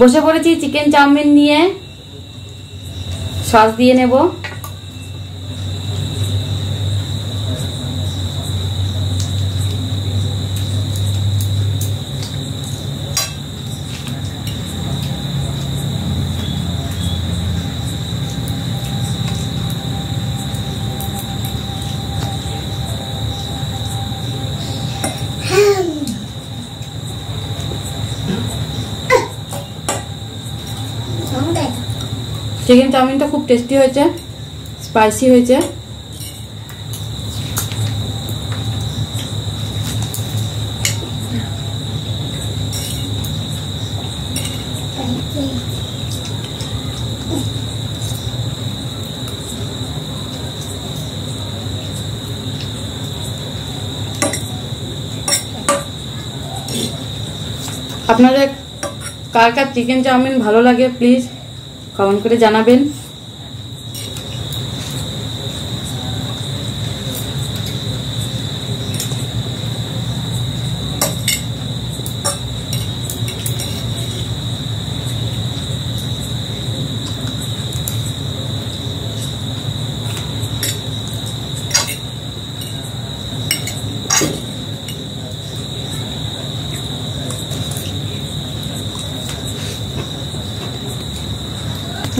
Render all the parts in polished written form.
বসে পড়েছি chicken chowmein নিয়ে, সস দিয়ে নেব। চিকেন চাউমিনটা খুব টেস্টি হয়েছে, স্পাইসি হয়েছে। আপনাদের কার কার চিকেন চাউমিন ভালো লাগে প্লিজ কমেন্ট করে জানাবেন।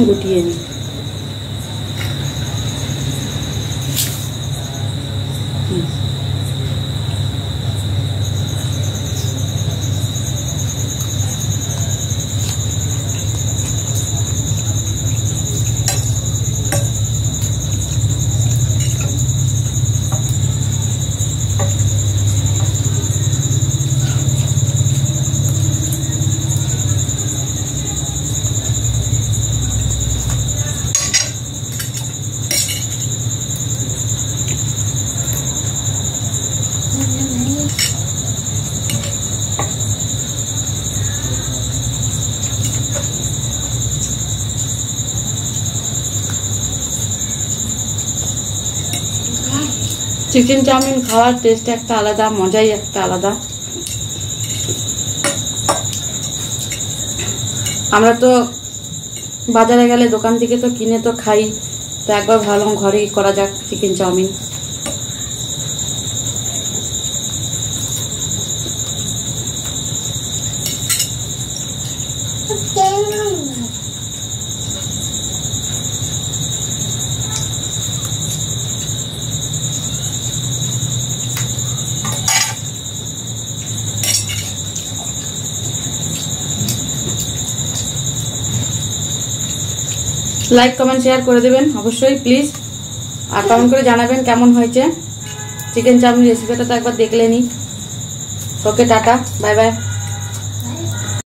গুটিয়ে নিই। চিকেন চাউমিন খাওয়ার টেস্ট একটা আলাদা, মজাই একটা আলাদা। আমরা তো বাজারে গেলে দোকান থেকে তো কিনে তো খাই, তো একবার ভালো ঘরেই করা যাক chicken chowmein. Like comment share করে দেবেন অবশ্যই প্লিজ, আর কমেন্ট করে জানাবেন কেমন হয়েছে চিকেন চাউমিন রেসিপিটা। তো একবার দেখলেনি। ওকে, টাটা, বাই বাই।